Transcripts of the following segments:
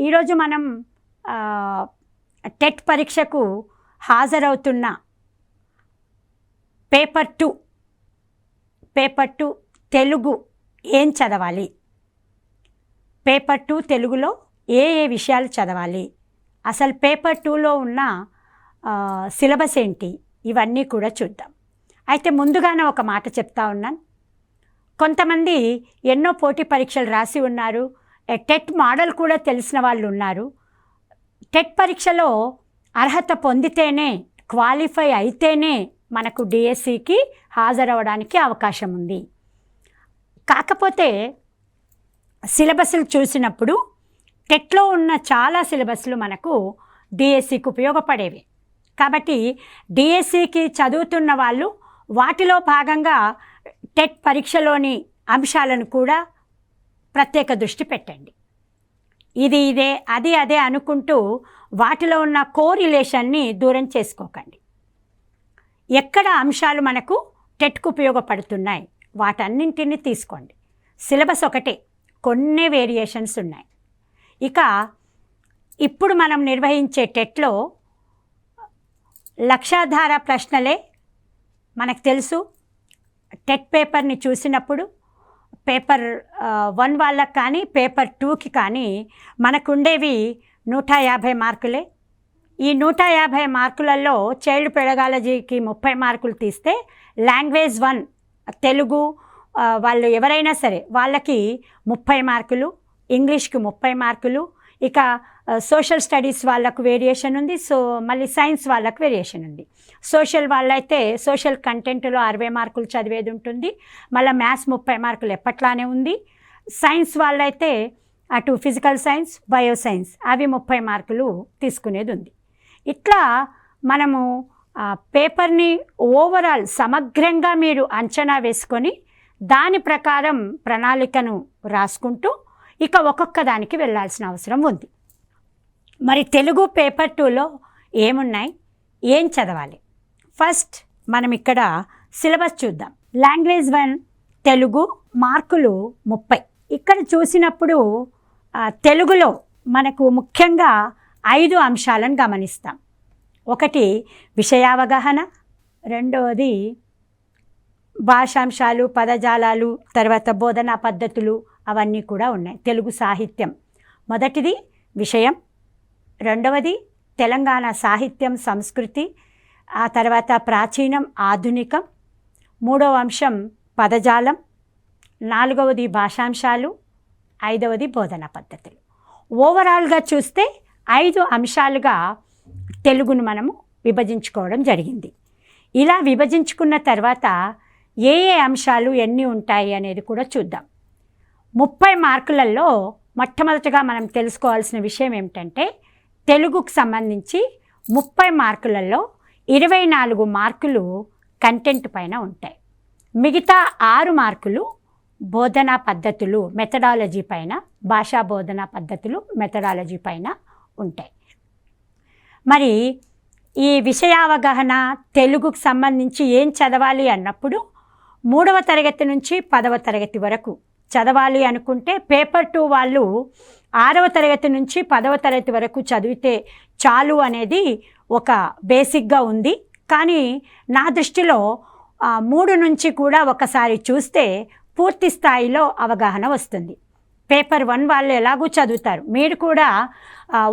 ఈరోజు మనం టెట్ పరీక్షకు హాజరవుతున్న పేపర్ 2 తెలుగు ఏం చదవాలి, పేపర్ 2 తెలుగులో ఏ విషయాలు చదవాలి, అసలు పేపర్ 2లో ఉన్న సిలబస్ ఏంటి, ఇవన్నీ కూడా చూద్దాం. అయితే ముందుగానే ఒక మాట చెప్తా ఉన్నాను. కొంతమంది ఎన్నో పోటీ పరీక్షలు రాసి ఉన్నారు, టెట్ మోడల్ కూడా తెలిసిన వాళ్ళు ఉన్నారు. టెట్ పరీక్షలో అర్హత పొందితేనే, క్వాలిఫై అయితేనే మనకు డిఎస్సికి హాజరవడానికి అవకాశం ఉంది. కాకపోతే సిలబస్లు చూసినప్పుడు టెట్లో ఉన్న చాలా సిలబస్లు మనకు డిఎస్సికి ఉపయోగపడేవి. కాబట్టి డిఎస్సికి చదువుతున్న వాళ్ళు వాటిలో భాగంగా టెట్ పరీక్షలోని అంశాలను కూడా ప్రత్యేక దృష్టి పెట్టండి. ఇది ఇదే, అది అదే అనుకుంటూ వాటిలో ఉన్న కోరిలేషన్ని దూరం చేసుకోకండి. ఎక్కడ అంశాలు మనకు టెట్కు ఉపయోగపడుతున్నాయి వాటన్నింటినీ తీసుకోండి. సిలబస్ ఒకటే, కొన్ని వేరియేషన్స్ ఉన్నాయి. ఇక ఇప్పుడు మనం నిర్వహించే టెట్లో లక్షాధార ప్రశ్నలే మనకు తెలుసు. టెట్ పేపర్ని చూసినప్పుడు పేపర్ 1 వాళ్ళకి కానీ పేపర్ 2కి కానీ మనకుండేవి 150 మార్కులే. ఈ 150 మార్కులలో చైల్డ్ పెడగాలజీకి 30 మార్కులు తీస్తే, లాంగ్వేజ్ 1 తెలుగు వాళ్ళు ఎవరైనా సరే వాళ్ళకి 30 మార్కులు, ఇంగ్లీష్కి 30 మార్కులు, ఇక సోషల్ స్టడీస్ వాళ్ళకు వేరియేషన్ ఉంది, మళ్ళీ సైన్స్ వాళ్ళకు వేరియేషన్ ఉంది. సోషల్ వాళ్ళైతే సోషల్ కంటెంట్లో 60 మార్కులు చదివేది ఉంటుంది, మళ్ళీ మ్యాథ్స్ 30 మార్కులు ఎప్పట్లానే ఉంది. సైన్స్ వాళ్ళైతే అటు ఫిజికల్ సైన్స్, బయో సైన్స్ అవి 30 మార్కులు తీసుకునేది ఉంది. ఇట్లా మనము పేపర్ని ఓవరాల్ సమగ్రంగా మీరు అంచనా వేసుకొని దాని ప్రకారం ప్రణాళికను రాసుకుంటూ ఇక ఒక్కొక్క దానికి వెళ్ళాల్సిన అవసరం ఉంది. మరి తెలుగు పేపర్ 2లో ఏమున్నాయి, ఏం చదవాలి? ఫస్ట్ మనం ఇక్కడ సిలబస్ చూద్దాం. లాంగ్వేజ్ 1 తెలుగు మార్కులు 30. ఇక్కడ చూసినప్పుడు తెలుగులో మనకు ముఖ్యంగా 5 అంశాలను గమనిస్తాం. ఒకటి విషయావగాహన, రెండవది భాషాంశాలు, పదజాలాలు, తర్వాత బోధనా పద్ధతులు అవన్నీ కూడా ఉన్నాయి. తెలుగు సాహిత్యం మొదటిది విషయం, రెండవది తెలంగాణ సాహిత్యం సంస్కృతి, ఆ తర్వాత ప్రాచీనం ఆధునికం, మూడవ అంశం పదజాలం, నాలుగవది భాషాంశాలు, ఐదవది బోధనా పద్ధతులు. ఓవరాల్గా చూస్తే 5 అంశాలుగా తెలుగును మనము విభజించుకోవడం జరిగింది. ఇలా విభజించుకున్న తర్వాత ఏ అంశాలు ఎన్ని ఉంటాయి అనేది కూడా చూద్దాం. 30 మార్కులలో మొట్టమొదటిగా మనం తెలుసుకోవాల్సిన విషయం ఏమిటంటే, తెలుగుకు సంబంధించి 30 మార్కులలో 24 మార్కులు కంటెంట్ పైన ఉంటాయి. మిగతా 6 మార్కులు బోధనా పద్ధతులు, మెథడాలజీ పైన, భాషా బోధనా పద్ధతులు, మెథడాలజీ పైన ఉంటాయి. మరి ఈ విషయావగాహన తెలుగుకు సంబంధించి ఏం చదవాలి అన్నప్పుడు 3వ తరగతి నుంచి 10వ తరగతి వరకు చదవాలి అనుకుంటే పేపర్ 2 వాళ్ళు 6వ తరగతి నుంచి 10వ తరగతి వరకు చదివితే చాలు అనేది ఒక బేసిక్గా ఉంది. కానీ నా దృష్టిలో 3 నుంచి కూడా ఒకసారి చూస్తే పూర్తి స్థాయిలో అవగాహన వస్తుంది. పేపర్ 1 వాళ్ళు ఎలాగూ చదువుతారు, మీరు కూడా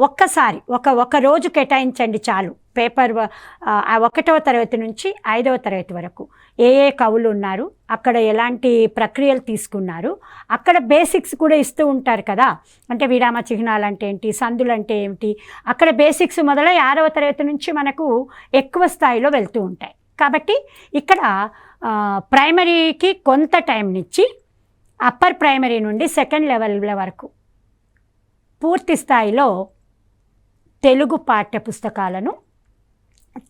ఒక్కసారి ఒక రోజు కేటాయించండి చాలు. పేపర్ 1వ తరగతి నుంచి 5వ తరగతి వరకు ఏ కవులు ఉన్నారు, అక్కడ ఎలాంటి ప్రక్రియలు తీసుకున్నారు, అక్కడ బేసిక్స్ కూడా ఇస్తూ ఉంటారు కదా. అంటే విరామ చిహ్నాలు అంటే ఏంటి, సందులు అంటే ఏమిటి, అక్కడ బేసిక్స్ మొదలై 6వ తరగతి నుంచి మనకు ఎక్కువ స్థాయిలో వెళ్తూ ఉంటాయి. కాబట్టి ఇక్కడ ప్రైమరీకి కొంత టైంనిచ్చి అప్పర్ ప్రైమరీ నుండి 2nd లెవెల్ వరకు పూర్తి స్థాయిలో తెలుగు పాఠ్య పుస్తకాలను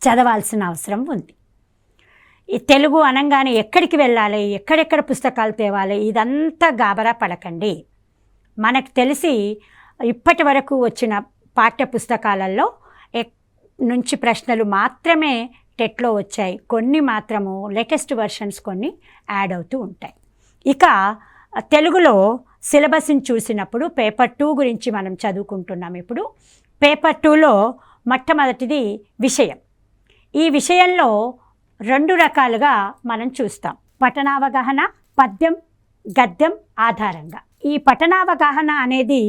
చదవాల్సిన అవసరం ఉంది. ఈ తెలుగు అనగానే ఎక్కడికి వెళ్ళాలి, ఎక్కడెక్కడ పుస్తకాలు తేవాలి, ఇదంతా గాబరా పడకండి. మనకు తెలిసి ఇప్పటి వరకు వచ్చిన పాఠ్య పుస్తకాలలో నుంచి ప్రశ్నలు మాత్రమే టెట్లో వచ్చాయి, కొన్ని మాత్రము లేటెస్ట్ వెర్షన్స్ కొన్ని యాడ్ అవుతూ ఉంటాయి. ఇక తెలుగులో సిలబస్ని చూసినప్పుడు పేపర్ 2 గురించి మనం చదువుకుంటున్నాం. ఇప్పుడు పేపర్ 2లో మొట్టమొదటిది విషయం. ఈ విషయంలో 2 రకాలుగా మనం చూస్తాం. పఠనావగాహన, పద్యం గద్యం ఆధారంగా. ఈ పఠనావగాహన అనేది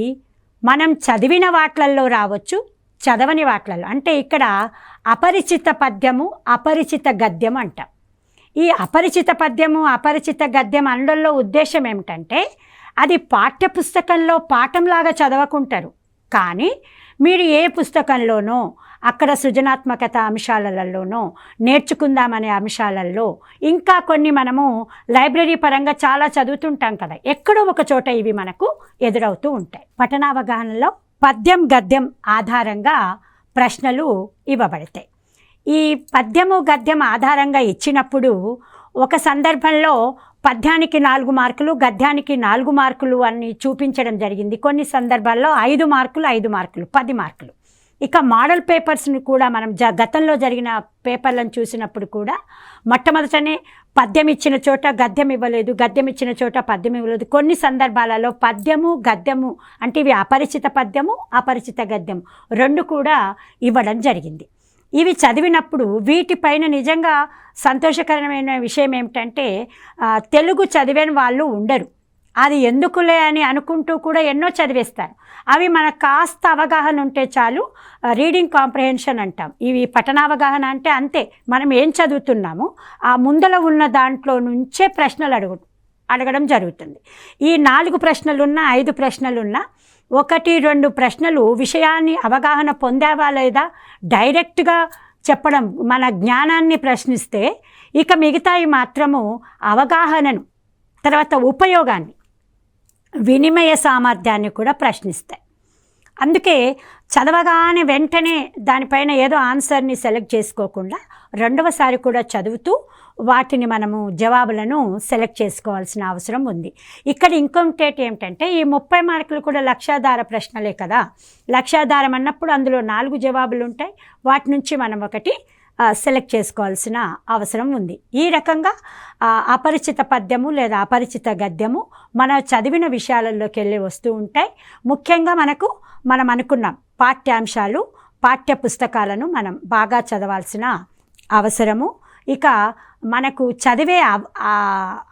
మనం చదివిన వాట్లల్లో రావచ్చు, చదవని వాట్లలో. అంటే ఇక్కడ అపరిచిత పద్యము, అపరిచిత గద్యం అంటాం. ఈ అపరిచిత పద్యము, అపరిచిత గద్యం అనడంలో ఉద్దేశం ఏమిటంటే అది పాఠ్యపుస్తకంలో పాఠంలాగా చదవకుంటారు. కానీ మీరు ఏ పుస్తకంలోనో అక్కడ సృజనాత్మకత అంశాలలోనో నేర్చుకుందామనే అంశాలలో ఇంకా కొన్ని మనము లైబ్రరీ పరంగా చాలా చదువుతుంటాం కదా, ఎక్కడో ఒక చోట ఇవి మనకు ఎదురవుతూ ఉంటాయి. పఠనావగాహనలో పద్యం గద్యం ఆధారంగా ప్రశ్నలు ఇవ్వబడతాయి. ఈ పద్యము గద్యం ఆధారంగా ఇచ్చినప్పుడు ఒక సందర్భంలో పద్యానికి 4 మార్కులు, గద్యానికి 4 మార్కులు అని చూపించడం జరిగింది. కొన్ని సందర్భాల్లో 5 మార్కులు, 5 మార్కులు, 10 మార్కులు. ఇక మోడల్ పేపర్స్ని కూడా మనం గతంలో జరిగిన పేపర్లను చూసినప్పుడు కూడా మొట్టమొదటనే పద్యం ఇచ్చిన చోట గద్యం ఇవ్వలేదు, గద్యం ఇచ్చిన చోట పద్యం ఇవ్వలేదు. కొన్ని సందర్భాలలో పద్యము గద్యము అంటే ఇవి అపరిచిత పద్యము, అపరిచిత గద్యము 2 కూడా ఇవ్వడం జరిగింది. ఇవి చదివినప్పుడు వీటిపైన నిజంగా సంతోషకరమైన విషయం ఏమిటంటే తెలుగు చదివిన వాళ్ళు ఉండరు. అది ఎందుకులే అని అనుకుంటూ కూడా ఎన్నో చదివేస్తారు. అవి మనకు కాస్త అవగాహన ఉంటే చాలు, రీడింగ్ కాంప్రహెన్షన్ అంటాం. ఇవి పఠనావగాహన అంటే అంతే, మనం ఏం చదువుతున్నామో ఆ ముందల ఉన్న దాంట్లో నుంచే ప్రశ్నలు అడగడం జరుగుతుంది. ఈ 4 ప్రశ్నలున్నా 5 ప్రశ్నలున్నా 1-2 ప్రశ్నలు విషయాన్ని అవగాహన పొందావా లేదా డైరెక్ట్గా చెప్పడం, మన జ్ఞానాన్ని ప్రశ్నిస్తే, ఇక మిగతాయి మాత్రము అవగాహనను, తర్వాత ఉపయోగాన్ని, వినిమయ సామర్థ్యాన్ని కూడా ప్రశ్నిస్తాయి. అందుకే చదవగానే వెంటనే దానిపైన ఏదో ఆన్సర్ని సెలెక్ట్ చేసుకోకుండా 2వసారి కూడా చదువుతూ వాటిని మనము జవాబులను సెలెక్ట్ చేసుకోవాల్సిన అవసరం ఉంది. ఇక్కడ ఇంకొకటి ఏమిటంటే ఈ 30 మార్కులు కూడా లక్ష్యాధార ప్రశ్నలే కదా. లక్ష్యాధారం అన్నప్పుడు అందులో 4 జవాబులు ఉంటాయి. వాటి నుంచి మనం ఒకటి సెలెక్ట్ చేసుకోవాల్సిన అవసరం ఉంది. ఈ రకంగా అపరిచిత పద్యము లేదా అపరిచిత గద్యము మన చదివిన విషయాలలోకి వెళ్ళి వస్తూ ఉంటాయి. ముఖ్యంగా మనం అనుకున్నాం పాఠ్యాంశాలు, పాఠ్య పుస్తకాలను మనం బాగా చదవాల్సిన అవసరము. ఇక మనకు చదివే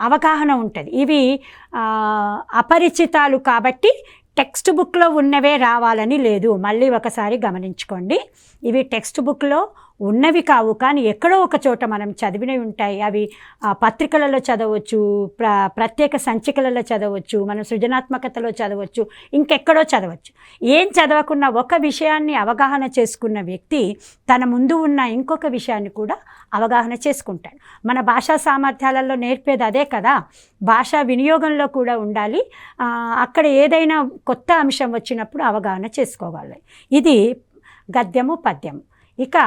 అవగాహన ఉంటుంది. ఇవి అపరిచితాలు కాబట్టి టెక్స్ట్ బుక్లో ఉన్నవే రావాలని లేదు. మళ్ళీ ఒకసారి గమనించుకోండి, ఇవి టెక్స్ట్ బుక్లో ఉన్నవి కావు, కానీ ఎక్కడో ఒక చోట మనం చదివినవి ఉంటాయి. అవి పత్రికలలో చదవచ్చు, ప్రత్యేక సంచికలలో చదవచ్చు, మనం సృజనాత్మకతలో చదవచ్చు, ఇంకెక్కడో చదవచ్చు. ఏం చదవకున్న ఒక విషయాన్ని అవగాహన చేసుకున్న వ్యక్తి తన ముందు ఉన్న ఇంకొక విషయాన్ని కూడా అవగాహన చేసుకుంటాడు. మన భాషా సామర్థ్యాలలో నేర్పేది అదే కదా. భాషా వినియోగంలో కూడా ఉండాలి. అక్కడ ఏదైనా కొత్త అంశం వచ్చినప్పుడు అవగాహన చేసుకోవాలి. ఇది గద్యము పద్యము. ఇక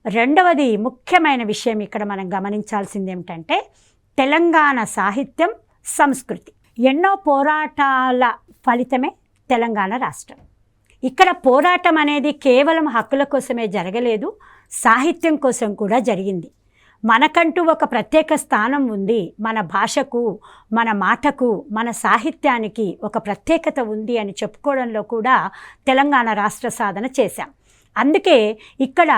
2వది ముఖ్యమైన విషయం ఇక్కడ మనం గమనించాల్సింది ఏమిటంటే తెలంగాణ సాహిత్యం సంస్కృతి. ఎన్నో పోరాటాల ఫలితమే తెలంగాణ రాష్ట్రం. ఇక్కడ పోరాటం అనేది కేవలం హక్కుల కోసమే జరగలేదు, సాహిత్యం కోసం కూడా జరిగింది. మనకంటూ ఒక ప్రత్యేక స్థానం ఉంది. మన భాషకు, మన మాటకు, మన సాహిత్యానికి ఒక ప్రత్యేకత ఉంది అని చెప్పుకోవడంలో కూడా తెలంగాణ రాష్ట్ర సాధన చేశాం. అందుకే ఇక్కడ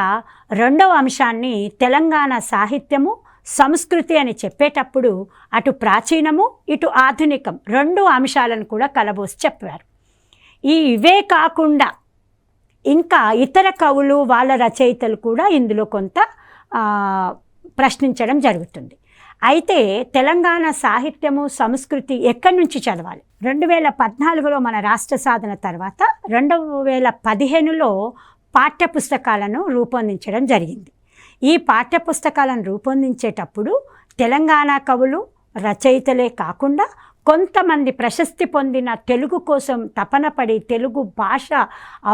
2వ అంశాన్ని తెలంగాణ సాహిత్యము సంస్కృతి అని చెప్పేటప్పుడు అటు ప్రాచీనము ఇటు ఆధునికం 2 అంశాలను కూడా కలబోసి చెప్పారు. ఇవే కాకుండా ఇంకా ఇతర కవులు, వాళ్ళ రచయితలు కూడా ఇందులో కొంత ప్రశ్నించడం జరుగుతుంది. అయితే తెలంగాణ సాహిత్యము సంస్కృతి ఎక్కడి నుంచి చదవాలి? 2014లో మన రాష్ట్ర సాధన తర్వాత 2015లో పాఠ్యపుస్తకాలను రూపొందించడం జరిగింది. ఈ పాఠ్యపుస్తకాలను రూపొందించేటప్పుడు తెలంగాణ కవులు, రచయితలే కాకుండా కొంతమంది ప్రశస్తి పొందిన తెలుగు కోసం తపన పడి తెలుగు భాష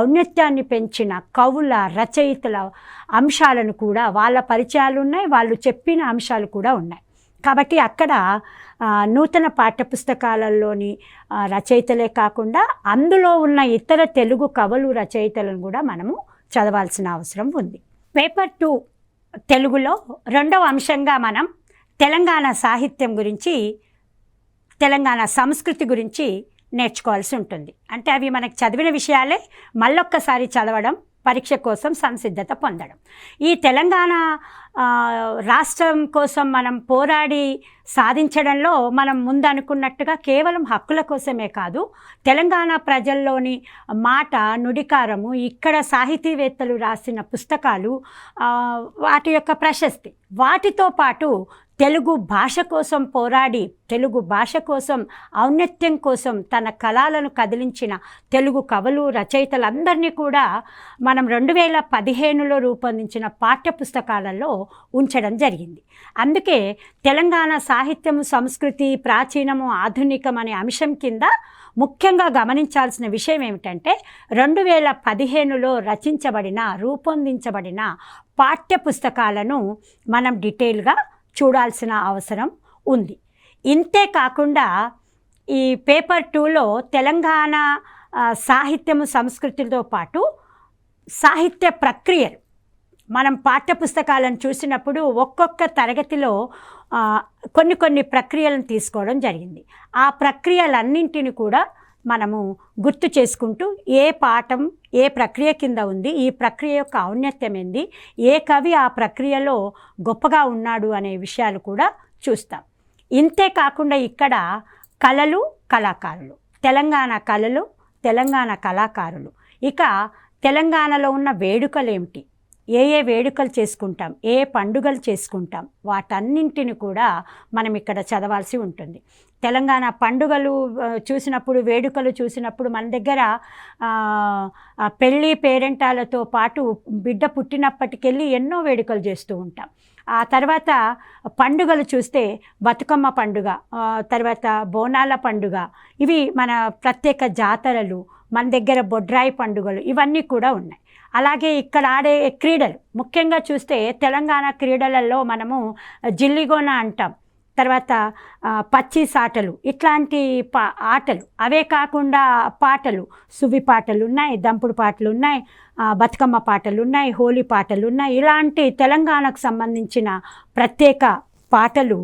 ఔన్నత్యాన్ని పెంచిన కవుల, రచయితల అంశాలను కూడా, వాళ్ళ పరిచయాలు ఉన్నాయి, వాళ్ళు చెప్పిన అంశాలు కూడా ఉన్నాయి. కాబట్టి అక్కడ నూతన పాఠ్యపుస్తకాలలోని రచయితలే కాకుండా అందులో ఉన్న ఇతర తెలుగు కవులు, రచయితలను కూడా మనము చదవాల్సిన అవసరం ఉంది. పేపర్ 2 తెలుగులో 2వ అంశంగా మనం తెలంగాణ సాహిత్యం గురించి, తెలంగాణ సంస్కృతి గురించి నేర్చుకోవాల్సి ఉంటుంది. అంటే అవి మనకు చదివిన విషయాలే మళ్ళొక్కసారి చదవడం, పరీక్ష కోసం సంసిద్ధత పొందడం. ఈ తెలంగాణ రాష్ట్రం కోసం మనం పోరాడి సాధించడంలో మనం ముందు అనుకున్నట్టుగా కేవలం హక్కుల కోసమే కాదు, తెలంగాణ ప్రజల్లోని మాట, నుడికారము, ఇక్కడ సాహితీవేత్తలు రాసిన పుస్తకాలు, వాటి యొక్క ప్రశస్తి, వాటితో పాటు తెలుగు భాష కోసం పోరాడి, తెలుగు భాష కోసం, ఔన్నత్యం కోసం తన కళలను కదిలించిన తెలుగు కవులు, రచయితలందరినీ కూడా మనం 2015లో రూపొందించిన పాఠ్యపుస్తకాలలో ఉంచడం జరిగింది. అందుకే తెలంగాణ సాహిత్యము, సంస్కృతి, ప్రాచీనము, ఆధునికం అనే అంశం కింద ముఖ్యంగా గమనించాల్సిన విషయం ఏమిటంటే 2015లో రూపొందించబడిన పాఠ్యపుస్తకాలను మనం డీటెయిల్గా చూడాల్సిన అవసరం ఉంది. ఇంతే కాకుండా ఈ పేపర్ 2లో తెలంగాణ సాహిత్యము, సంస్కృతితో పాటు సాహిత్య ప్రక్రియలు మనం పాఠ్యపుస్తకాలను చూసినప్పుడు ఒక్కొక్క తరగతిలో కొన్ని ప్రక్రియలను తీసుకోవడం జరిగింది. ఆ ప్రక్రియలన్నింటిని కూడా మనము గుర్తు చేసుకుంటూ ఏ పాఠం ఏ ప్రక్రియ కింద ఉంది, ఈ ప్రక్రియ యొక్క ఔన్నత్యం ఏంది, ఏ కవి ఆ ప్రక్రియలో గొప్పగా ఉన్నాడు అనే విషయాలు కూడా చూస్తాం. ఇంతే కాకుండా ఇక్కడ కళలు, కళాకారులు, తెలంగాణ కళలు, తెలంగాణ కళాకారులు, ఇక తెలంగాణలో ఉన్న వేడుకలు ఏమిటి, ఏ వేడుకలు చేసుకుంటాం, ఏ పండుగలు చేసుకుంటాం, వాటన్నింటిని కూడా మనం ఇక్కడ చదవాల్సి ఉంటుంది. తెలంగాణ పండుగలు చూసినప్పుడు, వేడుకలు చూసినప్పుడు మన దగ్గర పెళ్ళి పేరెంటాలతో పాటు బిడ్డ పుట్టినప్పటికెళ్ళి ఎన్నో వేడుకలు చేస్తూ ఉంటాం. ఆ తర్వాత పండుగలు చూస్తే బతుకమ్మ పండుగ, తర్వాత బోనాల పండుగ, ఇవి మన ప్రత్యేక జాతరలు, మన దగ్గర బొడ్రాయి పండుగలు, ఇవన్నీ కూడా ఉన్నాయి. అలాగే ఇక్కడ ఆడే క్రీడలు ముఖ్యంగా చూస్తే తెలంగాణ క్రీడలలో మనము జిల్లిగోన అంటాం, తర్వాత పచ్చీసాటలు, ఇట్లాంటి ఆటలు. అవే కాకుండా పాటలు, సువ్వి పాటలు ఉన్నాయి, దంపుడు పాటలు ఉన్నాయి, బతుకమ్మ పాటలు ఉన్నాయి, హోలీ పాటలు ఉన్నాయి. ఇలాంటి తెలంగాణకు సంబంధించిన ప్రత్యేక పాటలు,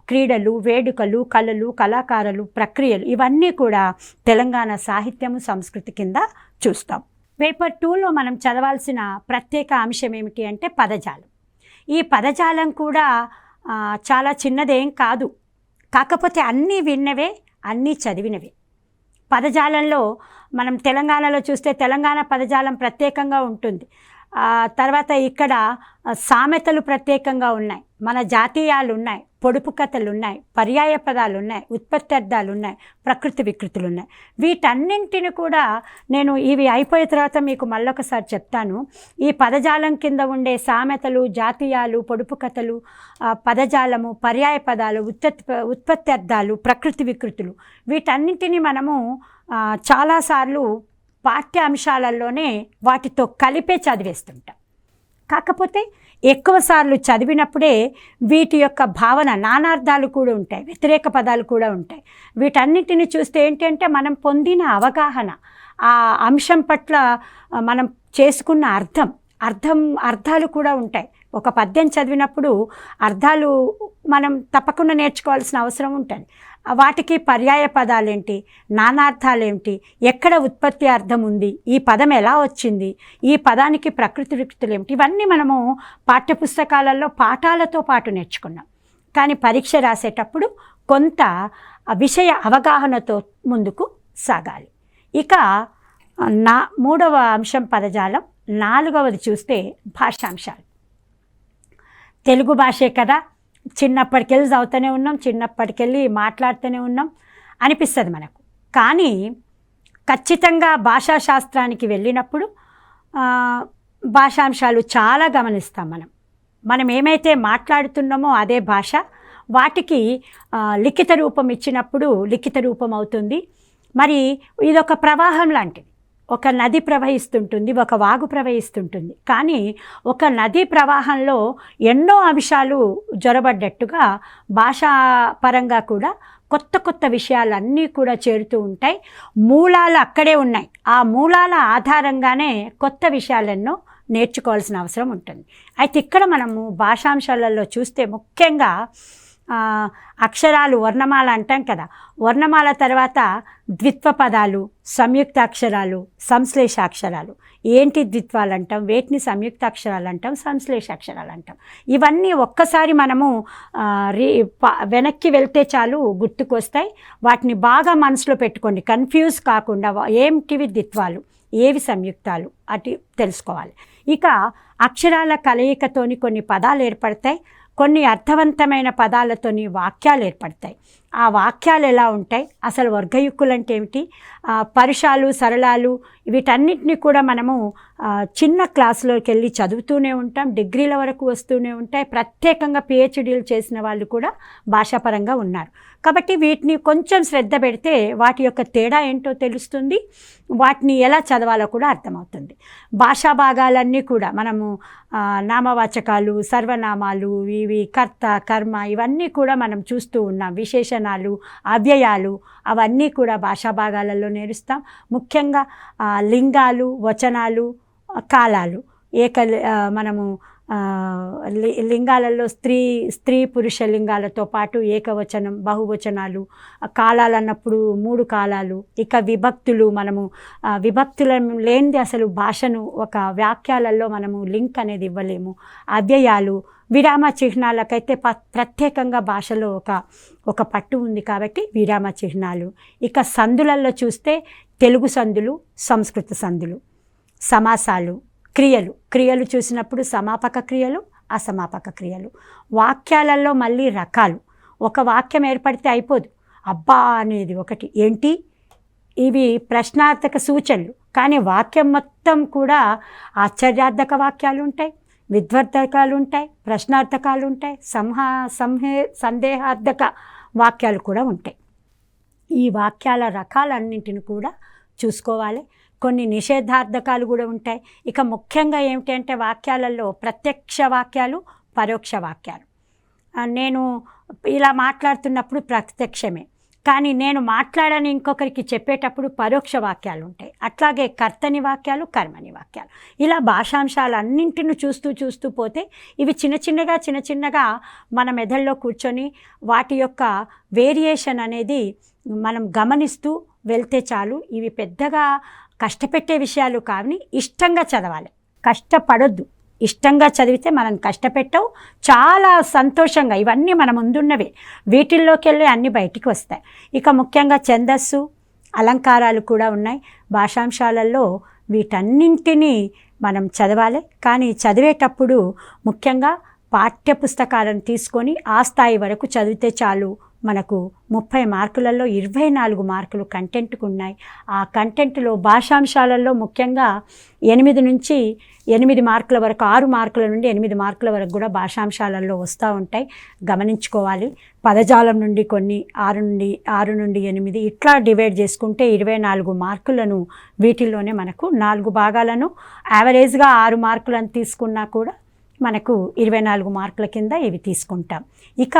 క్రీడలు, వేడుకలు, కళలు, కళాకారులు, ప్రక్రియలు, ఇవన్నీ కూడా తెలంగాణ సాహిత్యము, సంస్కృతి కింద చూస్తాం. పేపర్ 2లో మనం చదవాల్సిన ప్రత్యేక అంశం ఏమిటి అంటే పదజాలం. ఈ పదజాలం కూడా చాలా చిన్నదేం కాదు, కాకపోతే అన్నీ విన్నవే, అన్నీ చదివినవే. పదజాలంలో మనం తెలంగాణలో చూస్తే తెలంగాణ పదజాలం ప్రత్యేకంగా ఉంటుంది. తర్వాత ఇక్కడ సామెతలు ప్రత్యేకంగా ఉన్నాయి, మన జాతీయాలు ఉన్నాయి, పొడుపు కథలు ఉన్నాయి, పర్యాయ పదాలు ఉన్నాయి, ఉత్పత్త్యర్థాలు ఉన్నాయి, ప్రకృతి వికృతులు ఉన్నాయి. వీటన్నింటిని కూడా నేను ఇవి అయిపోయిన తర్వాత మీకు మళ్ళొకసారి చెప్తాను. ఈ పదజాలం కింద ఉండే సామెతలు, జాతీయాలు, పొడుపు కథలు, పదజాలము, పర్యాయ పదాలు, ఉత్పత్త్యర్థాలు, ప్రకృతి వికృతులు, వీటన్నింటినీ మనము చాలాసార్లు పాఠ్య అంశాలలోనే వాటితో కలిపే చదివేస్తుంటాం. కాకపోతే ఎక్కువసార్లు చదివినప్పుడే వీటి యొక్క భావన, నానార్థాలు కూడా ఉంటాయి, వ్యతిరేక పదాలు కూడా ఉంటాయి. వీటన్నిటిని చూస్తే ఏంటంటే మనం పొందిన అవగాహన, ఆ అంశం పట్ల మనం చేసుకున్న అర్థాలు కూడా ఉంటాయి. ఒక పద్యం చదివినప్పుడు అర్థాలు మనం తప్పకుండా నేర్చుకోవాల్సిన అవసరం ఉంటుంది. వాటికి పర్యాయ పదాలేంటి, నానార్థాలేంటి, ఎక్కడ ఉత్పత్తి అర్థం ఉంది, ఈ పదం ఎలా వచ్చింది, ఈ పదానికి ప్రకృతి వికృతులు ఏమిటి, ఇవన్నీ మనము పాఠ్యపుస్తకాలలో పాఠాలతో పాటు నేర్చుకున్నాం. కానీ పరీక్ష రాసేటప్పుడు కొంత విషయ అవగాహనతో ముందుకు సాగాలి. ఇక మూడవ అంశం పదజాలం. నాలుగవది చూస్తే భాషాంశాలు. తెలుగు భాషే కదా, చిన్నప్పటికెళ్ళి చదువుతూనే ఉన్నాం, చిన్నప్పటికెళ్ళి మాట్లాడుతూనే ఉన్నాం అనిపిస్తుంది మనకు. కానీ ఖచ్చితంగా భాషాశాస్త్రానికి వెళ్ళినప్పుడు భాషాంశాలు చాలా గమనిస్తాం. మనం ఏమైతే మాట్లాడుతున్నామో అదే భాష, వాటికి లిఖిత రూపం ఇచ్చినప్పుడు లిఖిత రూపం అవుతుంది. మరి ఇదొక ప్రవాహం లాంటిది. ఒక నది ప్రవహిస్తుంటుంది, ఒక వాగు ప్రవహిస్తుంటుంది. కానీ ఒక నదీ ప్రవాహంలో ఎన్నో అంశాలు జొరబడ్డట్టుగా భాషాపరంగా కూడా కొత్త విషయాలన్నీ కూడా చేరుతూ ఉంటాయి. మూలాలు అక్కడే ఉన్నాయి. ఆ మూలాల ఆధారంగానే కొత్త విషయాలెన్నో నేర్చుకోవాల్సిన అవసరం ఉంటుంది. అయితే ఇక్కడ మనము భాషాంశాలలో చూస్తే ముఖ్యంగా అక్షరాలు వర్ణమాల అంటాం కదా, వర్ణమాల తర్వాత ద్విత్వ పదాలు, సంయుక్త అక్షరాలు, సంశ్లేష అక్షరాలు. ఏంటి ద్విత్వాలు అంటాం, వేటిని సంయుక్త అక్షరాలు అంటాం, సంశ్లేష అక్షరాలు అంటాం. ఇవన్నీ ఒక్కసారి మనము వెనక్కి వెళ్తే చాలు గుర్తుకొస్తాయి. వాటిని బాగా మనసులో పెట్టుకోండి, కన్ఫ్యూజ్ కాకుండా ఏంటివి ద్విత్వాలు, ఏవి సంయుక్తాలు అటు తెలుసుకోవాలి. ఇక అక్షరాల కలయికతోని కొన్ని పదాలు ఏర్పడతాయి, కొన్ని అర్థవంతమైన పదాలతోని వాక్యాలు ఏర్పడతాయి. ఆ వాక్యాలు ఎలా ఉంటాయి, అసలు వర్గయుక్కులు అంటే ఏమిటి, పరుషాలు, సరళాలు, వీటన్నిటిని కూడా మనము చిన్న క్లాసులోకి వెళ్ళి చదువుతూనే ఉంటాం, డిగ్రీల వరకు వస్తూనే ఉంటాయి. ప్రత్యేకంగా పిహెచ్డీలు చేసిన వాళ్ళు కూడా భాషాపరంగా ఉన్నారు. కాబట్టి వీటిని కొంచెం శ్రద్ధ పెడితే వాటి యొక్క తేడా ఏంటో తెలుస్తుంది, వాటిని ఎలా చదవాలో కూడా అర్థమవుతుంది. భాషా భాగాలన్నీ కూడా మనము నామవాచకాలు, సర్వనామాలు, ఇవి కర్త, కర్మ, ఇవన్నీ కూడా మనం చూస్తూ ఉన్నాం. విశేషణాలు, అవ్యయాలు, అవన్నీ కూడా భాషా భాగాలలో నేర్చుతాం. ముఖ్యంగా లింగాలు, వచనాలు, కాలాలు, మనము లింగాలలో స్త్రీ పురుష లింగాలతో పాటు ఏకవచనం, బహువచనాలు, కాలాలు అన్నప్పుడు 3 కాలాలు. ఇక విభక్తులు, మనము విభక్తుల లేనిది అసలు భాషను ఒక వాక్యాలలో మనము లింక్ అనేది ఇవ్వలేము. అవ్యయాలు, విరామ చిహ్నాలకైతే ప్రత్యేకంగా భాషలో ఒక పట్టు ఉంది కాబట్టి విరామ చిహ్నాలు. ఇక సందులలో చూస్తే తెలుగు సందులు, సంస్కృత సందులు, సమాసాలు, క్రియలు చూసినప్పుడు సమాపక క్రియలు, అసమాపక క్రియలు. వాక్యాలలో మళ్ళీ రకాలు. ఒక వాక్యం ఏర్పడితే అయిపోదు, అబ్బా అనేది ఒకటి, ఏంటి, ఇవి ప్రశ్నార్థక సూచనలు. కానీ వాక్యం మొత్తం కూడా ఆశ్చర్యార్థక వాక్యాలు ఉంటాయి, విద్వర్ధకాలు ఉంటాయి, ప్రశ్నార్థకాలు ఉంటాయి, సందేహార్థక వాక్యాలు కూడా ఉంటాయి. ఈ వాక్యాల రకాలన్నింటిని కూడా చూసుకోవాలి. కొన్ని నిషేధార్థకాలు కూడా ఉంటాయి. ఇక ముఖ్యంగా ఏమిటంటే వాక్యాలలో ప్రత్యక్ష వాక్యాలు, పరోక్ష వాక్యాలు. నేను ఇలా మాట్లాడుతున్నప్పుడు ప్రత్యక్షమే, కానీ నేను మాట్లాడని ఇంకొకరికి చెప్పేటప్పుడు పరోక్ష వాక్యాలు ఉంటాయి. అట్లాగే కర్తని వాక్యాలు, కర్మని వాక్యాలు. ఇలా భాషాంశాలన్నింటిని చూస్తూ పోతే ఇవి చిన్న చిన్నగా మన మెదడులో కూర్చొని వాటి యొక్క వేరియేషన్ అనేది మనం గమనిస్తూ వెళ్తే చాలు. ఇవి పెద్దగా కష్టపెట్టే విషయాలు కానీ ఇష్టంగా చదవాలి, కష్టపడొద్దు. ఇష్టంగా చదివితే మనం కష్టపెట్టవు, చాలా సంతోషంగా. ఇవన్నీ మన ముందున్నవే, వీటిల్లోకి వెళ్ళి అన్నీ బయటికి వస్తాయి. ఇక ముఖ్యంగా ఛందస్సు, అలంకారాలు కూడా ఉన్నాయి భాషాంశాలలో. వీటన్నింటినీ మనం చదవాలి. కానీ చదివేటప్పుడు ముఖ్యంగా పాఠ్యపుస్తకాలను తీసుకొని ఆ స్థాయి వరకు చదివితే చాలు. మనకు 30 మార్కులలో 24 మార్కులు కంటెంట్కు ఉన్నాయి. ఆ కంటెంట్లో భాషాంశాలలో ముఖ్యంగా 8 నుంచి 8 మార్కుల వరకు, 6 మార్కుల నుండి 8 మార్కుల వరకు కూడా భాషాంశాలలో వస్తూ ఉంటాయి, గమనించుకోవాలి. పదజాలం నుండి కొన్ని 6 నుండి 8 ఇట్లా డివైడ్ చేసుకుంటే 24 మార్కులను వీటిల్లోనే మనకు 4 భాగాలను యావరేజ్గా 6 మార్కులను తీసుకున్నా కూడా మనకు 24 మార్కుల కింద ఇవి తీసుకుంటాం. ఇక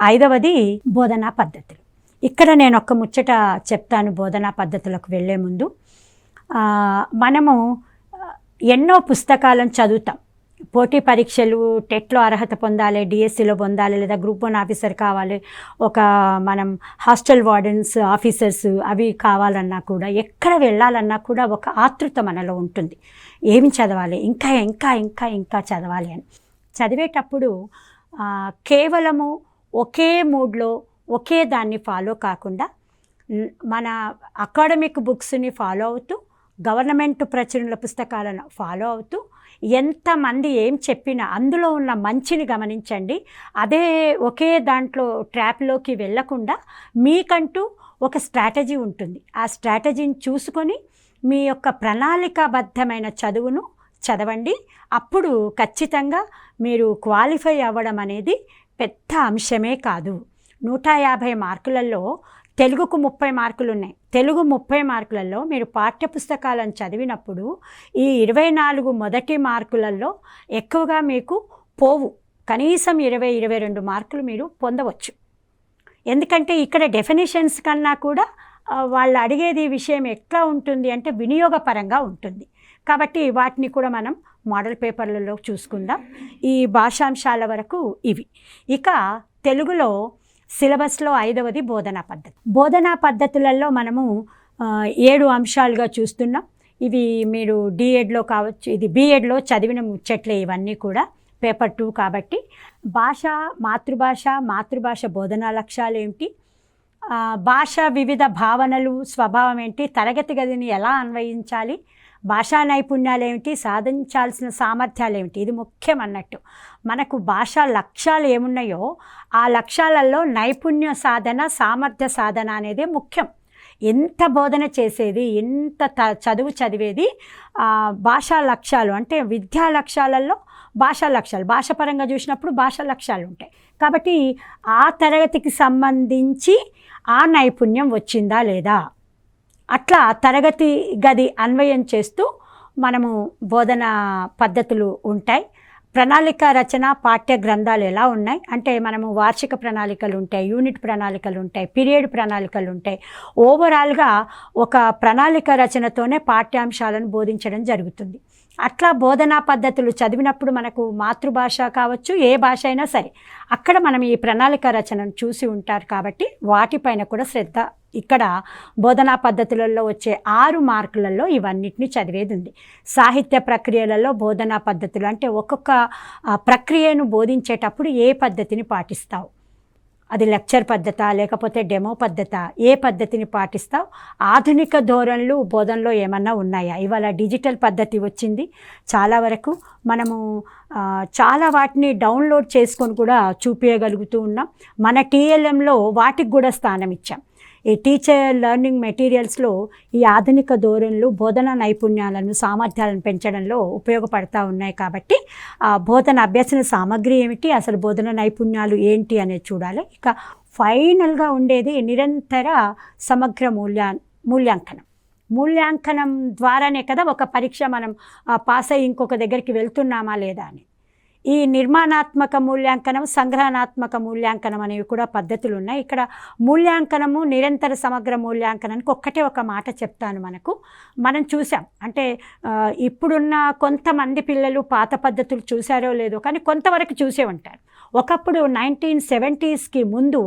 5వది బోధనా పద్ధతులు. ఇక్కడ నేను ఒక ముచ్చట చెప్తాను. బోధనా పద్ధతులకు వెళ్ళే ముందు మనము ఎన్నో పుస్తకాలను చదువుతాం. పోటీ పరీక్షలు, టెట్లో అర్హత పొందాలి, డిఎస్సిలో పొందాలి, లేదా గ్రూప్ 1 ఆఫీసర్ కావాలి, మనం హాస్టల్ వార్డెన్స్ ఆఫీసర్స్ అవి కావాలన్నా కూడా, ఎక్కడ వెళ్ళాలన్నా కూడా ఒక ఆతృత మనలో ఉంటుంది. ఏమి చదవాలి, ఇంకా ఇంకా ఇంకా ఇంకా చదవాలి అని. చదివేటప్పుడు కేవలము ఒకే మూడ్లో ఒకే దాన్ని ఫాలో కాకుండా మన అకాడమిక్ బుక్స్ని ఫాలో అవుతూ, గవర్నమెంట్ ప్రచురణల పుస్తకాలను ఫాలో అవుతూ, ఎంతమంది ఏం చెప్పినా అందులో ఉన్న మంచిని గమనించండి. అదే ఒకే దాంట్లో ట్రాప్లోకి వెళ్ళకుండా మీకంటూ ఒక స్ట్రాటజీ ఉంటుంది. ఆ స్ట్రాటజీని చూసుకొని మీ యొక్క ప్రణాళికాబద్ధమైన చదువును చదవండి. అప్పుడు ఖచ్చితంగా మీరు క్వాలిఫై అవ్వడం అనేది పెద్ద అంశమే కాదు. 150 మార్కులలో తెలుగుకు 30 మార్కులు ఉన్నాయి. తెలుగు 30 మార్కులలో మీరు పాఠ్యపుస్తకాలను చదివినప్పుడు ఈ 24 మొదటి మార్కులలో ఎక్కువగా మీకు పోవు. కనీసం 20-22 మార్కులు మీరు పొందవచ్చు. ఎందుకంటే ఇక్కడ డెఫినేషన్స్ కన్నా కూడా వాళ్ళు అడిగేది విషయం ఎట్లా ఉంటుంది అంటే వినియోగపరంగా ఉంటుంది. కాబట్టి వాటిని కూడా మనం మోడల్ పేపర్లలో చూసుకుందాం. ఈ భాషాంశాల వరకు ఇవి. ఇక తెలుగులో సిలబస్లో 5వది బోధనా పద్ధతి. బోధనా పద్ధతులలో మనము 7 అంశాలుగా చూస్తున్నాం. ఇవి మీరు డిఎడ్లో కావచ్చు, ఇది బిఎడ్లో చదివిన ముచ్చట్లే ఇవన్నీ కూడా, పేపర్ 2 కాబట్టి. భాష, మాతృభాష బోధనా లక్ష్యాలు ఏమిటి, భాష వివిధ భావనలు స్వభావం ఏంటి, తరగతి గదిని ఎలా అన్వయించాలి, భాషా నైపుణ్యాలు ఏమిటి, సాధించాల్సిన సామర్థ్యాలు ఏమిటి, ఇది ముఖ్యం అన్నట్టు. మనకు భాషా లక్ష్యాలు ఏమున్నాయో ఆ లక్ష్యాలలో నైపుణ్య సాధన, సామర్థ్య సాధన అనేది ముఖ్యం. ఎంత బోధన చేసేది, ఎంత చదువు చదివేది, భాషా లక్ష్యాలు అంటే విద్యా లక్ష్యాలలో భాషా లక్ష్యాలు, భాషపరంగా చూసినప్పుడు భాషా లక్ష్యాలు ఉంటాయి. కాబట్టి ఆ తరగతికి సంబంధించి ఆ నైపుణ్యం వచ్చిందా లేదా, అట్లా తరగతి గది అన్వయం చేస్తూ మనము బోధనా పద్ధతులు ఉంటాయి. ప్రణాళిక రచన, పాఠ్య గ్రంథాలు ఎలా ఉన్నాయి అంటే మనము వార్షిక ప్రణాళికలు ఉంటాయి, యూనిట్ ప్రణాళికలు ఉంటాయి, పీరియడ్ ప్రణాళికలు ఉంటాయి. ఓవరాల్గా ఒక ప్రణాళిక రచనతోనే పాఠ్యాంశాలను బోధించడం జరుగుతుంది. అట్లా బోధనా పద్ధతులు చదివినప్పుడు మనకు మాతృభాష కావచ్చు, ఏ భాష అయినా సరే, అక్కడ మనం ఈ ప్రణాళిక రచనను చూసి ఉంటారు కాబట్టి వాటిపైన కూడా శ్రద్ధ. ఇక్కడ బోధనా పద్ధతులలో వచ్చే 6 మార్కులలో ఇవన్నిటిని చదివేది ఉంది. సాహిత్య ప్రక్రియలలో బోధనా పద్ధతులు అంటే ఒక్కొక్క ప్రక్రియను బోధించేటప్పుడు ఏ పద్ధతిని పాటిస్తావు, అది లెక్చర్ పద్ధత లేకపోతే డెమో పద్ధత, ఏ పద్ధతిని పాటిస్తావు, ఆధునిక ధోరణులు బోధనలో ఏమన్నా ఉన్నాయా. ఇవాళ డిజిటల్ పద్ధతి వచ్చింది, చాలా వరకు మనము చాలా వాటిని డౌన్లోడ్ చేసుకొని కూడా చూపించగలుగుతూ ఉన్నాం. మన టీఎల్ఎంలో వాటికి కూడా స్థానం ఇచ్చాం. ఈ టీచర్ లెర్నింగ్ మెటీరియల్స్లో ఈ ఆధునిక ధోరణులు బోధనా నైపుణ్యాలను, సామర్థ్యాలను పెంచడంలో ఉపయోగపడతా ఉన్నాయి. కాబట్టి బోధన అభ్యసన సామగ్రి ఏమిటి, అసలు బోధన నైపుణ్యాలు ఏంటి అనేది చూడాలి. ఇక ఫైనల్గా ఉండేది నిరంతర సమగ్ర మూల్యాంకనం ద్వారానే కదా ఒక పరీక్ష మనం పాస్ అయ్యి ఇంకొక దగ్గరికి వెళ్తున్నామా లేదా అని. ఈ నిర్మాణాత్మక మూల్యాంకనం, సంగ్రహణాత్మక మూల్యాంకనం అనేవి కూడా పద్ధతులు ఉన్నాయి. ఇక్కడ మూల్యాంకనము, నిరంతర సమగ్ర మూల్యాంకనానికి ఒక్కటే ఒక మాట చెప్తాను. మనం చూసాం అంటే ఇప్పుడున్న కొంతమంది పిల్లలు పాత పద్ధతులు చూసారో లేదో కానీ కొంతవరకు చూసే ఉంటారు. ఒకప్పుడు 1970s ముందు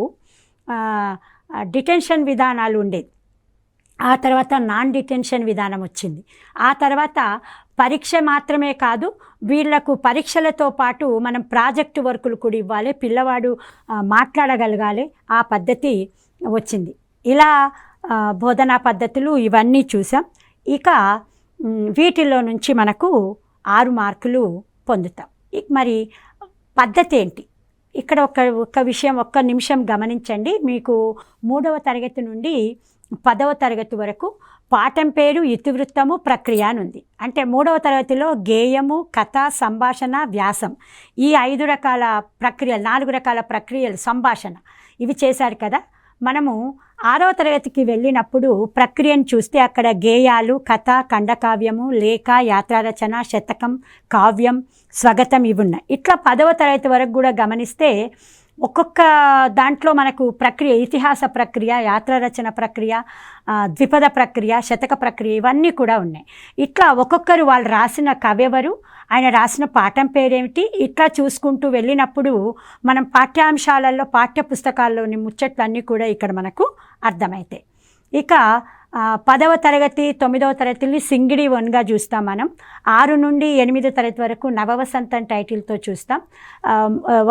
డిటెన్షన్ విధానాలు ఉండేది, ఆ తర్వాత నాన్ డిటెన్షన్ విధానం వచ్చింది. ఆ తర్వాత పరీక్ష మాత్రమే కాదు, వీళ్లకు పరీక్షలతో పాటు మనం ప్రాజెక్టు వర్కులు కూడా ఇవ్వాలి, పిల్లవాడు మాట్లాడగలగాలి, ఆ పద్ధతి వచ్చింది. ఇలా బోధనా పద్ధతులు ఇవన్నీ చూసాం. ఇక వీటిలో నుంచి మనకు 6 మార్కులు పొందుతాం. మరి పద్ధతి ఏంటి? ఇక్కడ ఒక విషయం, ఒక్క నిమిషం గమనించండి. మీకు 3వ తరగతి నుండి 10వ తరగతి వరకు పాఠం పేరు, ఇతివృత్తము, ప్రక్రియ అని ఉంది. అంటే 3వ తరగతిలో గేయము, కథ, సంభాషణ, వ్యాసం, ఈ 5 రకాల ప్రక్రియలు, 4 రకాల ప్రక్రియలు, సంభాషణ ఇవి చేశారు కదా. మనము 6వ తరగతికి వెళ్ళినప్పుడు ప్రక్రియను చూస్తే అక్కడ గేయాలు, కథ, ఖండకావ్యము, లేఖ, యాత్రారచన, శతకం, కావ్యం, స్వగతం ఇవి ఉన్నాయి. ఇట్లా 10వ తరగతి వరకు కూడా గమనిస్తే ఒక్కొక్క దాంట్లో మనకు ప్రక్రియ, ఇతిహాస ప్రక్రియ, యాత్రారచన ప్రక్రియ, ద్విపద ప్రక్రియ, శతక ప్రక్రియ ఇవన్నీ కూడా ఉన్నాయి. ఇట్లా ఒక్కొక్కరు వాళ్ళు రాసిన కవెవరు, ఆయన రాసిన పాఠం పేరేమిటి, ఇట్లా చూసుకుంటూ వెళ్ళినప్పుడు మనం పాఠ్యాంశాలలో, పాఠ్య పుస్తకాల్లోని ముచ్చట్లన్నీ కూడా ఇక్కడ మనకు అర్థమవుతాయి. ఇక 10వ తరగతి, 9వ తరగతిని సింగిడి 1గా చూస్తాం. మనం 6 నుండి 8వ తరగతి వరకు నవవసంతం టైటిల్తో చూస్తాం.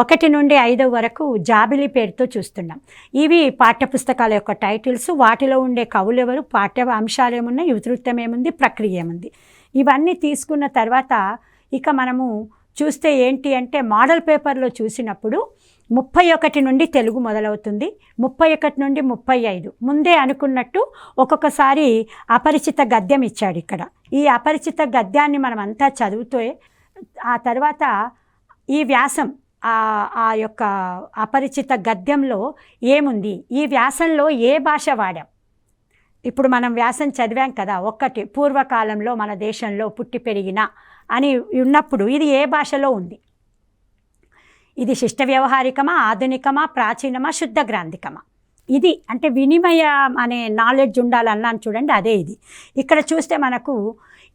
1 నుండి 5వ వరకు జాబిలి పేరుతో చూస్తున్నాం. ఇవి పాఠ్యపుస్తకాల యొక్క టైటిల్స్. వాటిలో ఉండే కవులు ఎవరు, పాఠ్య అంశాలు ఏమున్నాయి, ఇతివృత్తం ఏముంది, ప్రక్రియ ఏముంది, ఇవన్నీ తీసుకున్న తర్వాత ఇక మనము చూస్తే ఏంటి అంటే మోడల్ పేపర్లో చూసినప్పుడు 31 నుండి తెలుగు మొదలవుతుంది, 31 నుండి 35. ముందే అనుకున్నట్టు ఒక్కొక్కసారి అపరిచిత గద్యం ఇచ్చాడు ఇక్కడ. ఈ అపరిచిత గద్యాన్ని మనం అంతా చదువుతూ ఆ తర్వాత ఈ వ్యాసం, ఆ యొక్క అపరిచిత గద్యంలో ఏముంది, ఈ వ్యాసంలో ఏ భాష వాడాం. ఇప్పుడు మనం వ్యాసం చదివాం కదా, ఒక్కటి పూర్వకాలంలో మన దేశంలో పుట్టి పెరిగిన అని ఉన్నప్పుడు ఇది ఏ భాషలో ఉంది, ఇది శిష్ట వ్యవహారికమా, ఆధునికమా, ప్రాచీనమా, శుద్ధ గ్రాంధికమా. ఇది అంటే వినిమయం అనే నాలెడ్జ్ ఉండాలన్నాను చూడండి, అదే ఇది. ఇక్కడ చూస్తే మనకు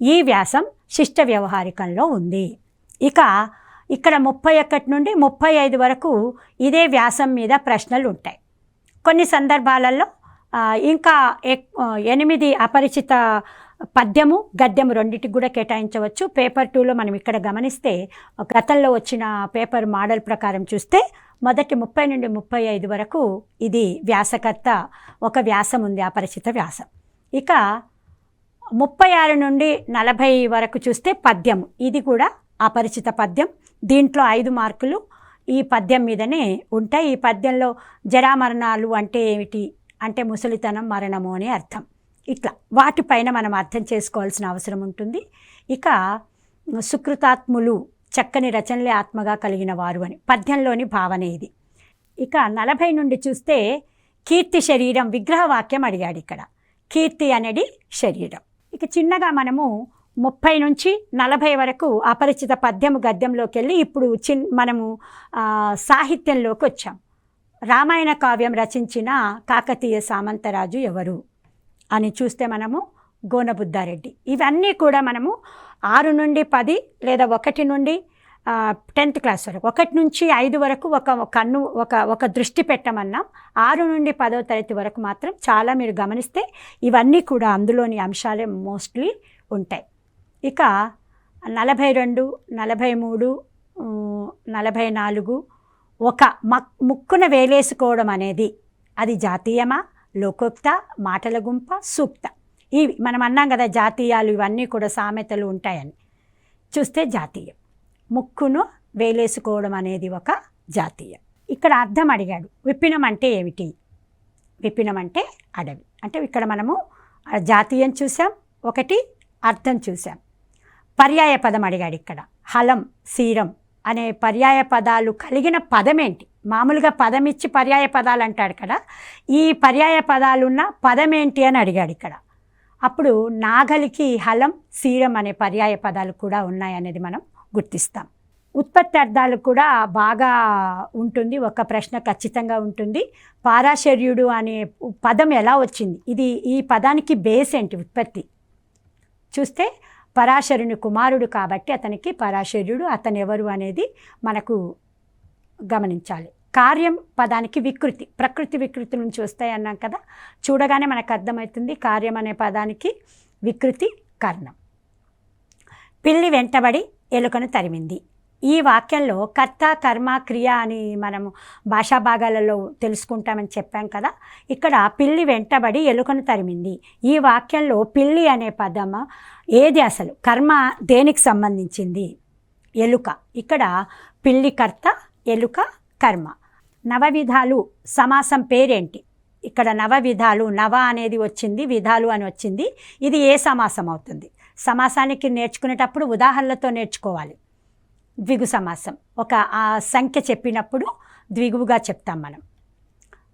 ఈ వ్యాసం శిష్ట వ్యవహారికంలో ఉంది. ఇక ఇక్కడ 31 నుండి 35 వరకు ఇదే వ్యాసం మీద ప్రశ్నలు ఉంటాయి. కొన్ని సందర్భాలలో ఇంకా 8 అపరిచిత పద్యము గద్యము రెండింటికి కూడా కేటాయించవచ్చు. పేపర్ 2లో మనం ఇక్కడ గమనిస్తే గతంలో వచ్చిన పేపర్ మోడల్ ప్రకారం చూస్తే మొదటి 30 నుండి 35 వరకు ఇది వ్యాసకర్త ఒక వ్యాసం ఉంది, అపరిచిత వ్యాసం. ఇక 36 నుండి 40 వరకు చూస్తే పద్యము, ఇది కూడా అపరిచిత పద్యం. దీంట్లో 5 మార్కులు ఈ పద్యం మీదనే ఉంటాయి. ఈ పద్యంలో జరామరణాలు అంటే ఏమిటి అంటే ముసలితనం, మరణము అని అర్థం. ఇట్లా వాటిపైన మనం అర్థం చేసుకోవాల్సిన అవసరం ఉంటుంది. ఇక సుకృతాత్ములు చక్కని రచనలే ఆత్మగా కలిగిన వారు అని పద్యంలోని భావన ఇది. ఇక 40 నుండి చూస్తే కీర్తి శరీరం విగ్రహవాక్యం అడిగాడు. ఇక్కడ కీర్తి అనేది శరీరం. ఇక చిన్నగా మనము 30 నుంచి 40 వరకు అపరిచిత పద్యము గద్యంలోకి వెళ్ళి ఇప్పుడు మనము సాహిత్యంలోకి వచ్చాం. రామాయణ కావ్యం రచించిన కాకతీయ సామంతరాజు ఎవరు అని చూస్తే మనము గోనబుద్ధారెడ్డి. ఇవన్నీ కూడా మనము 6 నుండి 10 లేదా 1 నుండి 10th క్లాస్ వరకు, 1 నుంచి 5 వరకు ఒక దృష్టి పెట్టమన్నాం. 6 నుండి 10వ తరగతి వరకు మాత్రం చాలా మీరు గమనిస్తే ఇవన్నీ కూడా అందులోని అంశాలే మోస్ట్లీ ఉంటాయి. ఇక 42, 43, 44 ఒక ముక్కున వేలేసుకోవడం అనేది అది జాతీయమా, లోకోక్త, మాటల గుంప, సూక్త. ఇవి మనం అన్నాం కదా జాతీయాలు, ఇవన్నీ కూడా సామెతలు ఉంటాయని. చూస్తే జాతీయం. ముక్కును వేలేసుకోవడం అనేది ఒక జాతీయం. ఇక్కడ అర్థం అడిగాడు. విపినం అంటే ఏమిటి? విపినం అంటే అడవి. అంటే ఇక్కడ మనము జాతీయం చూసాం, ఒకటి అర్థం చూసాం. పర్యాయ పదం అడిగాడు. ఇక్కడ హలం, శీరం అనే పర్యాయ పదాలు కలిగిన పదం ఏంటి? మామూలుగా పదం ఇచ్చి పర్యాయ పదాలు అంటాడు కదా, ఈ పర్యాయ పదాలున్న పదం ఏంటి అని అడిగాడు ఇక్కడ. అప్పుడు నాగలికి హలం, శీరం అనే పర్యాయ పదాలు కూడా ఉన్నాయనేది మనం గుర్తిస్తాం. ఉత్పత్తి అర్థాలు కూడా బాగా ఉంటుంది. ఒక ప్రశ్న ఖచ్చితంగా ఉంటుంది. పారాశర్యుడు అనే పదం ఎలా వచ్చింది? ఈ పదానికి బేస్ ఏంటి? ఉత్పత్తి చూస్తే పరాశరుని కుమారుడు కాబట్టి అతనికి పరాశర్యుడు. అతను ఎవరు అనేది మనకు గమనించాలి. కార్యం పదానికి వికృతి, ప్రకృతి వికృతి నుంచి వస్తాయి అన్నాం కదా, చూడగానే మనకు అర్థమవుతుంది. కార్యం అనే పదానికి వికృతి కర్ణం. పిల్లి వెంటబడి ఎలుకను తరిమింది. ఈ వాక్యంలో కర్త, కర్మ, క్రియ అని మనము భాషా భాగాలలో తెలుసుకుంటామని చెప్పాం కదా. ఇక్కడ పిల్లి వెంటబడి ఎలుకను తరిమింది. ఈ వాక్యంలో పిల్లి అనే పదం ఏది? అసలు కర్మ దేనికి సంబంధించింది? ఎలుక. ఇక్కడ పిల్లి కర్త, ఎలుక కర్మ. నవవిధాలు సమాసం పేరేంటి? ఇక్కడ నవవిధాలు, నవ అనేది వచ్చింది, విధాలు అని వచ్చింది. ఇది ఏ సమాసం అవుతుంది? సమాసానికి నేర్చుకునేటప్పుడు ఉదాహరణలతో నేర్చుకోవాలి. ద్విగు సమాసం. ఒక సంఖ్య చెప్పినప్పుడు ద్విగువుగా చెప్తాం మనం.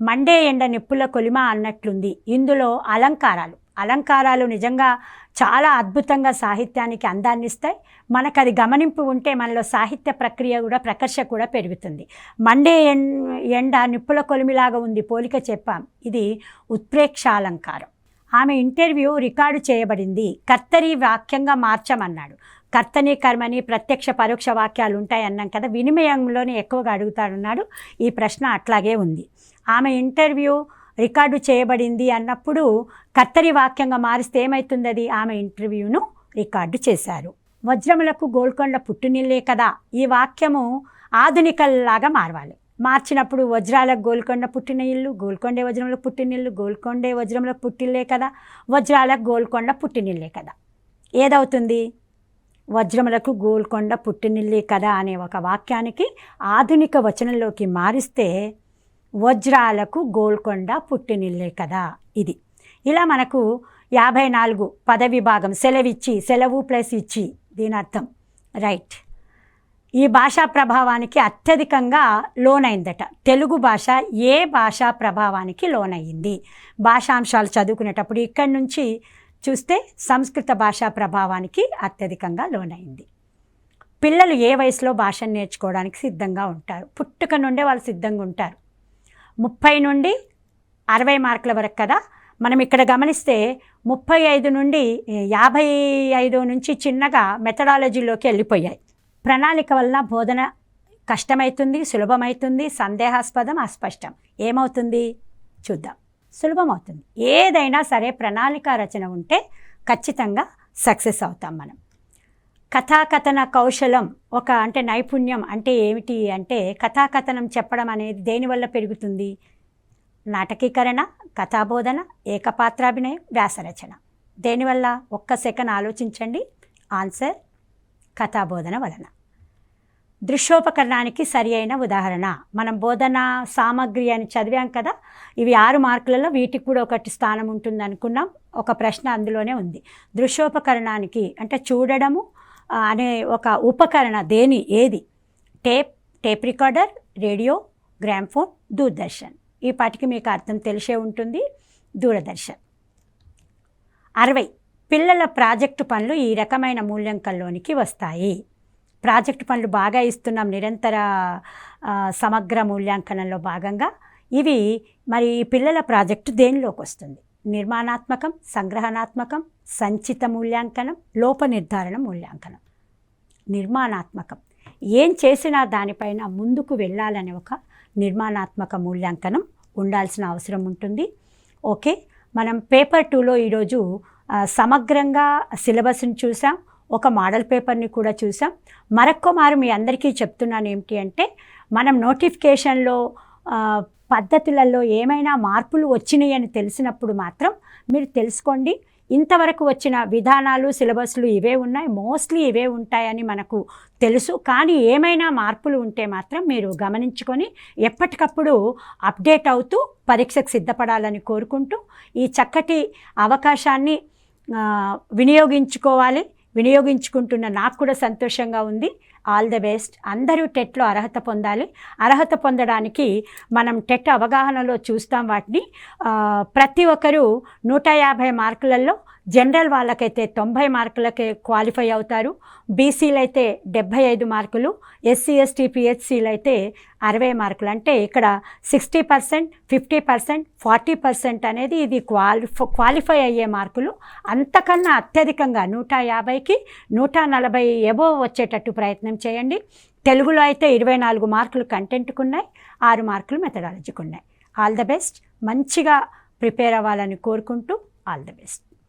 మండే ఎండ నిప్పుల కొలిమ అన్నట్లుంది. ఇందులో అలంకారాలు నిజంగా చాలా అద్భుతంగా సాహిత్యానికి అందాన్ని ఇస్తాయి. మనకు అది గమనింపు ఉంటే మనలో సాహిత్య ప్రక్రియ కూడా, ప్రకర్ష కూడా పెరుగుతుంది. మండే ఎండ నిప్పుల కొలిమిలాగా ఉంది, పోలిక చెప్పాం. ఇది ఉత్ప్రేక్షాలంకారం. ఆమె ఇంటర్వ్యూ రికార్డు చేయబడింది. కర్తరి వాక్యంగా మార్చమన్నాడు. కర్తని, కర్మని, ప్రత్యక్ష పరోక్ష వాక్యాలు ఉంటాయి అన్నాం కదా, వినిమయంలోనే ఎక్కువగా అడుగుతాడున్నాడు. ఈ ప్రశ్న అట్లాగే ఉంది. ఆమె ఇంటర్వ్యూ రికార్డు చేయబడింది అన్నప్పుడు కర్తరి వాక్యంగా మారిస్తే ఏమవుతుంది? అది ఆమె ఇంటర్వ్యూను రికార్డు చేశారు. వజ్రములకు గోల్కొండ పుట్టినిల్లే కదా, ఈ వాక్యము ఆధునికల్లాగా మారవాలి. మార్చినప్పుడు వజ్రాలకు గోల్కొండ పుట్టిన ఇల్లు, గోల్కొండే వజ్రములకు పుట్టినిల్లు, గోల్కొండే వజ్రములకు పుట్టిల్లే కదా, వజ్రాలకు గోల్కొండ పుట్టినిల్లే కదా. ఏదవుతుంది? వజ్రములకు గోల్కొండ పుట్టినిల్లే కదా అనే ఒక వాక్యానికి ఆధునిక వచనంలోకి మారిస్తే వజ్రాలకు గోల్కొండ పుట్టినిల్లే కదా. ఇది ఇలా మనకు 54 పదవి భాగం సెలవిచ్చి, సెలవు ప్లస్ ఇచ్చి, దీని అర్థం రైట్. ఈ భాషా ప్రభావానికి అత్యధికంగా లోనైందట. తెలుగు భాష ఏ భాషా ప్రభావానికి లోనయ్యింది? భాషాంశాలు చదువుకునేటప్పుడు ఇక్కడి నుంచి చూస్తే సంస్కృత భాషా ప్రభావానికి అత్యధికంగా లోనైంది. పిల్లలు ఏ వయసులో భాషను నేర్చుకోవడానికి సిద్ధంగా ఉంటారు? పుట్టుక నుండే వాళ్ళు సిద్ధంగా ఉంటారు. 30 నుండి 60 మార్కుల వరకు కదా. మనం ఇక్కడ గమనిస్తే 35 నుండి 55 నుంచి చిన్నగా మెథడాలజీలోకి వెళ్ళిపోయాయి. ప్రణాళిక వల్ల బోధన కష్టమవుతుంది, సులభమవుతుంది, సందేహాస్పదం, అస్పష్టం. ఏమవుతుంది చూద్దాం. సులభమవుతుంది. ఏదైనా సరే ప్రణాళిక రచన ఉంటే ఖచ్చితంగా సక్సెస్ అవుతాం మనం. కథాకథన కౌశలం అంటే నైపుణ్యం అంటే ఏమిటి అంటే కథాకథనం చెప్పడం అనేది దేనివల్ల పెరుగుతుంది? నాటకీకరణ, కథాబోధన, ఏకపాత్రాభినయం, వ్యాసరచన. దేనివల్ల? ఒక్క సెకండ్ ఆలోచించండి. ఆన్సర్ కథాబోధన వలన. దృశ్యోపకరణానికి సరి అయిన ఉదాహరణ. మనం బోధన సామగ్రి అని చదివాం కదా, ఇవి 6 మార్కులలో వీటికి కూడా ఒకటి స్థానం ఉంటుంది అనుకున్నాం. ఒక ప్రశ్న అందులోనే ఉంది. దృశ్యోపకరణానికి అంటే చూడడము అనే ఒక ఉపకరణ ఏది? Tape recorder, radio, gramophone, Doordarshan. ఈ పాటికి మీకు అర్థం తెలిసే ఉంటుంది. దూరదర్శన్. 60 పిల్లల ప్రాజెక్టు పనులు ఈ రకమైన మూల్యాంకనంలోనికి వస్తాయి. ప్రాజెక్టు పనులు బాగా ఇస్తున్నాం నిరంతర సమగ్ర మూల్యాంకనంలో భాగంగా. ఇవి మరి ఈ పిల్లల ప్రాజెక్టు దేనిలోకి వస్తుంది? నిర్మాణాత్మకం, సంగ్రహణాత్మకం, సంచిత మూల్యాంకనం, లోప నిర్ధారణ మూల్యాంకనం. నిర్మాణాత్మకం. ఏం చేసినా దానిపైన ముందుకు వెళ్ళాలనే ఒక నిర్మాణాత్మక మూల్యాంకనం ఉండాల్సిన అవసరం ఉంటుంది. ఓకే, మనం పేపర్ 2లో ఈరోజు సమగ్రంగా సిలబస్ని చూసాం, ఒక మోడల్ పేపర్ని కూడా చూసాం. మరొక్కమారు మీ అందరికీ చెప్తున్నాను ఏమిటి అంటే, మనం నోటిఫికేషన్లో పద్ధతులలో ఏమైనా మార్పులు వచ్చినాయి అని తెలిసినప్పుడు మాత్రం మీరు తెలుసుకోండి. ఇంతవరకు వచ్చిన విధానాలు సిలబస్లు ఇవే ఉన్నాయి, మోస్ట్లీ ఇవే ఉంటాయని మనకు తెలుసు. కానీ ఏమైనా మార్పులు ఉంటే మాత్రం మీరు గమనించుకొని ఎప్పటికప్పుడు అప్డేట్ అవుతూ పరీక్షకు సిద్ధపడాలని కోరుకుంటూ ఈ చక్కటి అవకాశాన్ని వినియోగించుకుంటున్న నాకు కూడా సంతోషంగా ఉంది. All the best. అందరూ టెట్లో అర్హత పొందాలి. అర్హత పొందడానికి మనం టెట్ అవగాహనలో చూస్తాం వాటిని. ప్రతి ఒక్కరూ 150 మార్కులలో జనరల్ వాళ్ళకైతే 90 మార్కులకే క్వాలిఫై అవుతారు. బీసీలు అయితే 75 మార్కులు, ఎస్సీ ఎస్టీ పిహెచ్సీలు అయితే 60 మార్కులు. అంటే ఇక్కడ 60%, 50%, 40% అనేది ఇది క్వాలిఫై అయ్యే మార్కులు. అంతకన్నా అత్యధికంగా 150కి 140 ఎబోవ్ వచ్చేటట్టు ప్రయత్నం చేయండి. తెలుగులో అయితే 24 మార్కులు కంటెంట్కు ఉన్నాయి, 6 మార్కులు మెథడాలజీకి ఉన్నాయి. All the best. మంచిగా ప్రిపేర్ అవ్వాలని కోరుకుంటూ ఆల్ ద బెస్ట్.